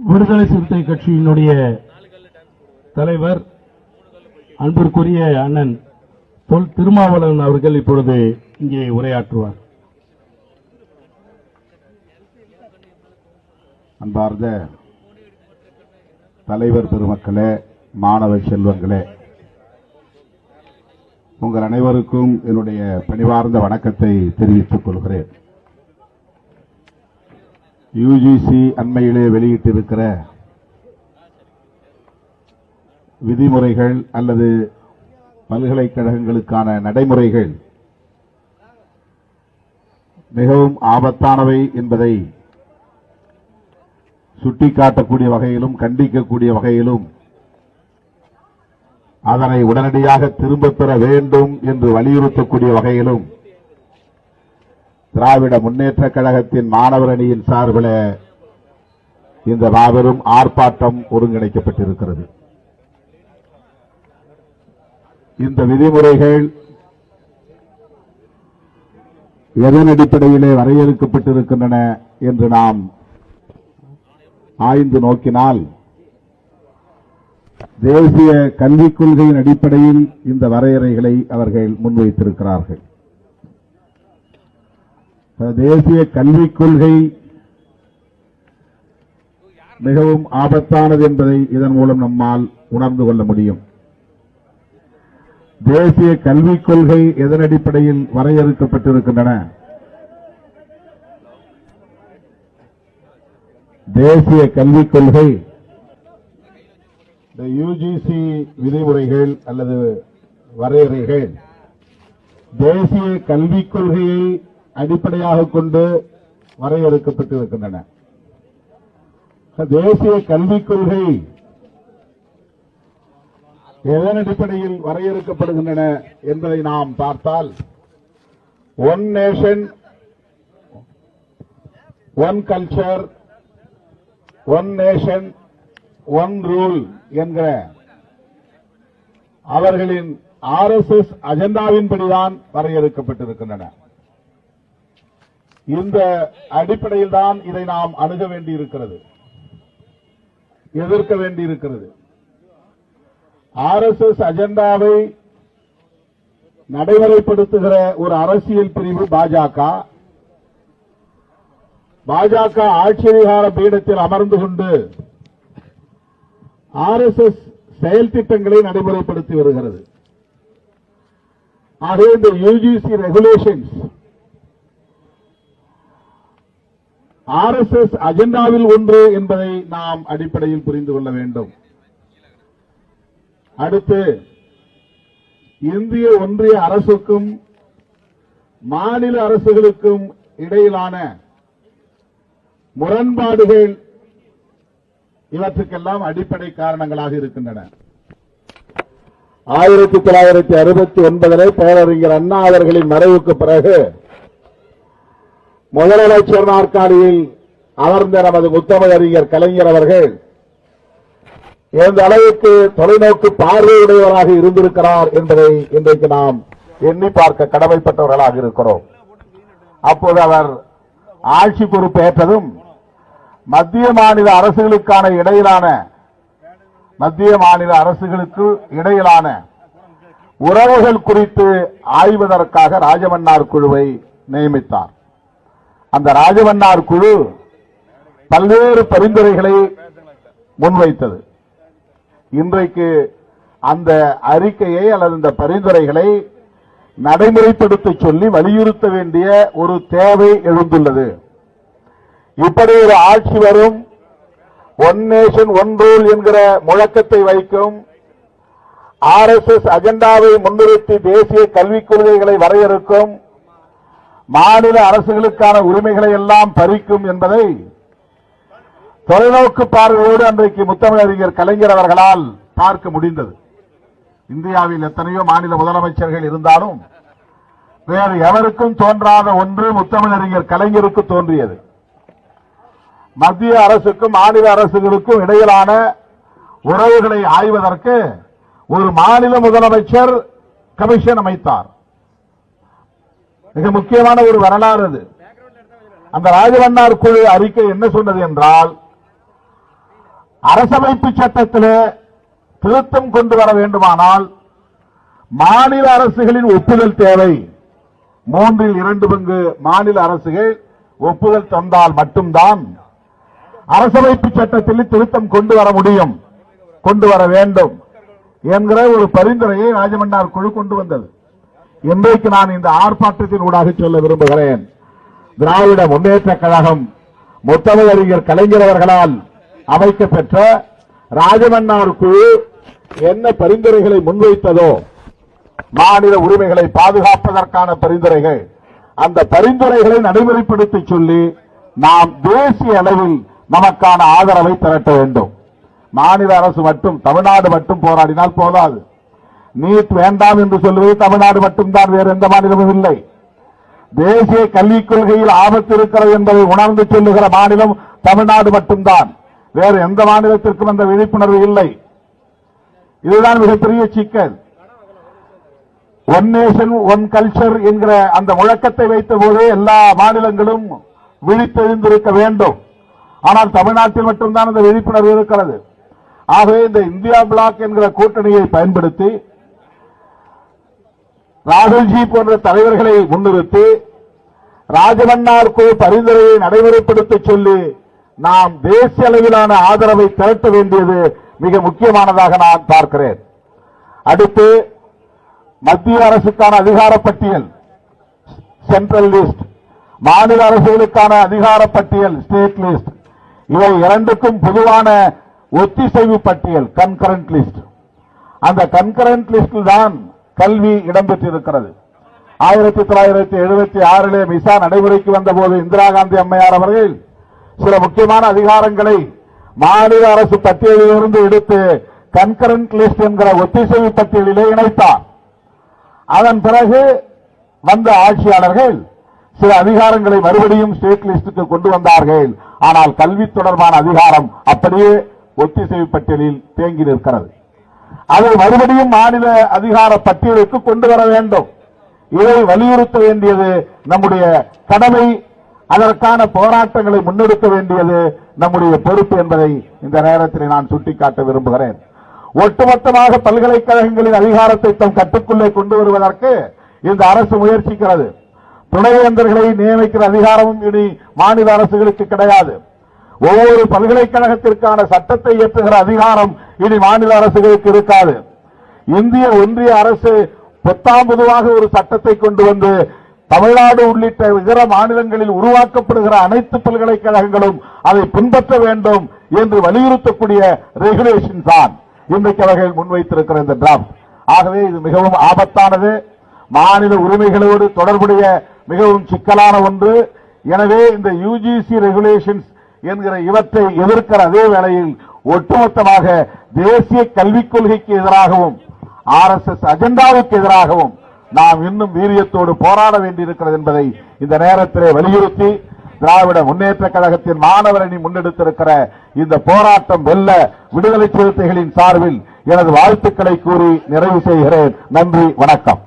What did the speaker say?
விடுதலை சிறுத்தை கட்சியினுடைய தலைவர் அன்பிற்குரிய அண்ணன் தொல் திருமாவளவன் அவர்கள் இப்பொழுது இங்கே உரையாற்றுவார். அன்பார்ந்த தலைவர் பெருமக்களே, மாணவ செல்வங்களே, உங்கள் அனைவருக்கும் என்னுடைய பணிவார்ந்த வணக்கத்தை தெரிவித்துக் கொள்கிறேன். யுஜிசி அண்மையிலே வெளியிட்டிருக்கிற விதிமுறைகள் அல்லது பல்கலைக்கழகங்களுக்கான நடைமுறைகள் மிகவும் ஆபத்தானவை என்பதை சுட்டிக்காட்டக்கூடிய வகையிலும் கண்டிக்கக்கூடிய வகையிலும் அதனை உடனடியாக திரும்பப் பெற வேண்டும் என்று வலியுறுத்தக்கூடிய வகையிலும் திராவிட முன்னேற்ற கழகத்தின் மாணவர் அணியின் சார்பில் இந்த மாபெரும் ஆர்ப்பாட்டம் ஒருங்கிணைக்கப்பட்டிருக்கிறது. இந்த விதிமுறைகள் எதன் அடிப்படையிலே வரையறுக்கப்பட்டிருக்கின்றன என்று நாம் ஆய்ந்து நோக்கினால், தேசிய கல்விக் கொள்கையின் அடிப்படையில் இந்த வரையறைகளை அவர்கள் முன்வைத்திருக்கிறார்கள். தேசிய கல்விக் கொள்கை மிகவும் ஆபத்தானது என்பதை இதன் மூலம் நம்மால் உணர்ந்து கொள்ள முடியும். தேசிய கல்விக் கொள்கை எதன் அடிப்படையில் வரையறுக்கப்பட்டிருக்கின்றன? தேசிய கல்விக் கொள்கை யுஜிசி விதிமுறைகள் அல்லது வரையறைகள் தேசிய கல்விக் கொள்கையை அடிப்படையாக கொண்டு வரையறுக்கப்பட்டிருக்கின்றன. தேசிய கல்விக் கொள்கை எதன் அடிப்படையில் வரையறுக்கப்படுகின்றன என்பதை நாம் பார்த்தால், one nation, one culture, one nation, one rule என்கிற அவர்களின் RSS அஜெண்டாவின்படிதான் வரையறுக்கப்பட்டிருக்கின்றன. இந்த அடிப்படையில் தான் இதை நாம் அணுக வேண்டியிருக்கிறது, எதிர்க்க வேண்டியிருக்கிறது. RSS அஜெண்டாவை நடைமுறைப்படுத்துகிற ஒரு அரசியல் பிரிவு பாஜக. பாஜக ஆட்சி அதிகார பீடத்தில் அமர்ந்து கொண்டு RSS செயல் திட்டங்களை நடைமுறைப்படுத்தி வருகிறது. ஆகவே இந்த யுஜிசி ரெகுலேஷன்ஸ் RSS அஜெண்டாவில் ஒன்று என்பதை நாம் அடிப்படையில் புரிந்து கொள்ள வேண்டும். அடுத்து, இந்திய ஒன்றிய அரசுக்கும் மாநில அரசுகளுக்கும் இடையிலான முரண்பாடுகள் இவற்றுக்கெல்லாம் அடிப்படை காரணங்களாக இருக்கின்றன. 1969 பேரறிஞர் அண்ணா அவர்களின் மறைவுக்கு பிறகு முதலமைச்சர் நாற்காலியில் அமர்ந்த நமது முத்தமிழ் அறிஞர் கலைஞர் அவர்கள் எந்த அளவுக்கு தொலைநோக்கு பார்வையுடையவராக இருந்திருக்கிறார் என்பதை இன்றைக்கு நாம் எண்ணி பார்க்க கடமைப்பட்டவர்களாக இருக்கிறோம். அப்போது அவர் ஆட்சி பொறுப்பேற்றதும் மத்திய மாநில அரசுகளுக்கு இடையிலான உறவுகள் குறித்து ஆய்வதற்காக ராஜமன்னார் குழுவை நியமித்தார். அந்த ராஜமன்னார் குழு பல்வேறு பரிந்துரைகளை முன்வைத்தது. இன்றைக்கு அந்த அறிக்கையை அல்லது இந்த பரிந்துரைகளை நடைமுறைப்படுத்த சொல்லி வலியுறுத்த வேண்டிய ஒரு தேவை எழுந்துள்ளது. இப்படி ஒரு ஆட்சி வரும், ஒன் நேஷன் ஒன் ரூல் என்கிற முழக்கத்தை வைக்கும், RSS அஜெண்டாவை முன்னிறுத்தி தேசிய கல்விக் கொள்கைகளை வரையறுக்கும், மாநில அரசுகளுக்கான உரிமைகளை எல்லாம் பறிக்கும் என்பதை தொலைநோக்கு பார்வையோடு அன்றைக்கு முத்தமிழ் அறிஞர் கலைஞர் அவர்களால் பார்க்க முடிந்தது. இந்தியாவில் எத்தனையோ மாநில முதலமைச்சர்கள் இருந்தாலும் வேறு எவருக்கும் தோன்றாத ஒன்று முத்தமிழ் அறிஞர் கலைஞருக்கு தோன்றியது. மத்திய அரசுக்கும் மாநில அரசுகளுக்கும் இடையிலான உறவுகளை ஆய்வதற்கு ஒரு மாநில முதலமைச்சர் கமிஷன் அமைத்தார். மிக முக்கியமான ஒரு வரலாறு அது. அந்த ராஜமன்னார் குழு அறிக்கை என்ன சொன்னது என்றால், அரசமைப்பு சட்டத்தில் திருத்தம் கொண்டு வர வேண்டுமானால் மாநில அரசுகளின் ஒப்புதல் தேவை. 2/3 மாநில அரசுகள் ஒப்புதல் தந்தால் மட்டும்தான் அரசமைப்பு சட்டத்தில் திருத்தம் கொண்டு வர முடியும், கொண்டு வர வேண்டும் என்கிற ஒரு பரிந்துரையை ராஜமன்னார் குழு கொண்டு வந்தது. இன்றைக்கு நான் இந்த ஆர்ப்பாட்டத்தின் ஊடாக சொல்ல விரும்புகிறேன். திராவிட முன்னேற்ற கழகம் முத்தமிழறிஞர் கலைஞர் அவர்களால் அமைக்கப்பெற்ற ராஜமன்னார் குழு என்ன பரிந்துரைகளை முன்வைத்ததோ, மாநில உரிமைகளை பாதுகாப்பதற்கான பரிந்துரைகள், அந்த பரிந்துரைகளை நடைமுறைப்படுத்தி சொல்லி நாம் தேசிய அளவில் நமக்கான ஆதரவை திரட்ட வேண்டும். மாநில அரசு மட்டும், தமிழ்நாடு மட்டும் போராடினால் போதாது. நீட் வேண்டாம் என்று சொல்லுவது தமிழ்நாடு மட்டும்தான், வேறு எந்த மாநிலமும் இல்லை. தேசிய கல்விக் கொள்கையில் ஆபத்து இருக்கிறது என்பதை உணர்ந்து சொல்லுகிற மாநிலம் தமிழ்நாடு மட்டும்தான், வேறு எந்த மாநிலத்திற்கும் அந்த விழிப்புணர்வு இல்லை. இதுதான் மிகப்பெரிய சிக்கல். ஒன் நேஷன் ஒன் கல்ச்சர் என்கிற அந்த முழக்கத்தை வைத்த போதே எல்லா மாநிலங்களும் விழித்தெழுந்திருக்க வேண்டும். ஆனால் தமிழ்நாட்டில் மட்டும்தான் அந்த விழிப்புணர்வு இருக்கிறது. ஆகவே இந்த இந்தியா பிளாக் என்கிற கூட்டணியை பயன்படுத்தி ராகுல்ஜி போன்ற தலைவர்களை முன்னிறுத்தி ராஜமன்னார் குழு பரிந்துரையை நடைமுறைப்படுத்த சொல்லி நாம் தேசிய அளவிலான ஆதரவை திரட்ட வேண்டியது மிக முக்கியமானதாக நான் பார்க்கிறேன். அடுத்து மத்திய அரசுக்கான அதிகார பட்டியல் சென்ட்ரல் லிஸ்ட், மாநில அரசுகளுக்கான அதிகார பட்டியல் ஸ்டேட் லிஸ்ட், இவை இரண்டுக்கும் பொதுவான ஒத்திசைவு பட்டியல் கன்கரண்ட் லிஸ்ட். அந்த கன்கரண்ட் லிஸ்டில் தான் கல்வி இடம்பெற்றிருக்கிறது. 1976 மிசா நடைமுறைக்கு வந்தபோது இந்திரா காந்தி அம்மையார் அவர்கள் சில முக்கியமான அதிகாரங்களை மாநில அரசு பட்டியலிலிருந்து எடுத்து கன்கரண்ட் லிஸ்ட் என்கிற ஒத்திசைவு பட்டியலிலே இணைத்தார். அதன் பிறகு வந்த ஆட்சியாளர்கள் சில அதிகாரங்களை மறுபடியும் ஸ்டேட் லிஸ்டுக்கு கொண்டு வந்தார்கள். ஆனால் கல்வி தொடர்பான அதிகாரம் அப்படியே ஒத்திசைவு பட்டியலில் தேங்கி நிற்கிறது. அதை மறுபடியும் மாநில அதிகார பட்டியலுக்கு கொண்டு வர வேண்டும். இதை வலியுறுத்த வேண்டியது நம்முடைய கடமை, அதற்கான போராட்டங்களை முன்னெடுக்க வேண்டியது நம்முடைய பொறுப்பு என்பதை இந்த நேரத்தில் நான் சுட்டிக்காட்ட விரும்புகிறேன். ஒட்டுமொத்தமாக பல்கலைக்கழகங்களின் அதிகாரத்தை தம் கட்டுக்குள்ளே கொண்டு வருவதற்கு இந்த அரசு முயற்சிக்கிறது. துணைவேந்தர்களை நியமிக்கிற அதிகாரமும் இனி மாநில அரசுகளுக்கு கிடையாது. ஒவ்வொரு பல்கலைக்கழகத்திற்கான சட்டத்தை இயற்றுகிற அதிகாரம் இனி மாநில அரசுகளுக்கு இருக்காது. இந்திய ஒன்றிய அரசு பொத்தாம்பதுவாக ஒரு சட்டத்தை கொண்டு வந்து தமிழ்நாடு உள்ளிட்ட இதர மாநிலங்களில் உருவாக்கப்படுகிற அனைத்து பல்கலைக்கழகங்களும் அதை பின்பற்ற வேண்டும் என்று வலியுறுத்தக்கூடிய ரெகுலேஷன் தான் இன்றைக்கு அவர்கள் முன்வைத்திருக்கிற இந்த டிராப்ட். ஆகவே இது மிகவும் ஆபத்தானது, மாநில உரிமைகளோடு தொடர்புடைய மிகவும் சிக்கலான ஒன்று. எனவே இந்த யுஜிசி ரெகுலேஷன்ஸ் என்கிற இவற்றை எதிர்க்கிற அதே வேளையில் ஒட்டுமொத்தமாக தேசிய கல்விக் கொள்கைக்கு எதிராகவும் RSS அஜெண்டாவுக்கு எதிராகவும் நாம் இன்னும் வீரியத்தோடு போராட வேண்டியிருக்கிறது என்பதை இந்த நேரத்திலே வலியுறுத்தி திராவிட முன்னேற்ற கழகத்தின் மாணவர் அணி முன்னெடுத்திருக்கிற இந்த போராட்டம் வெல்ல விடுதலை சிறுத்தைகளின் சார்பில் எனது வாழ்த்துக்களை கூறி நிறைவு செய்கிறேன். நன்றி, வணக்கம்.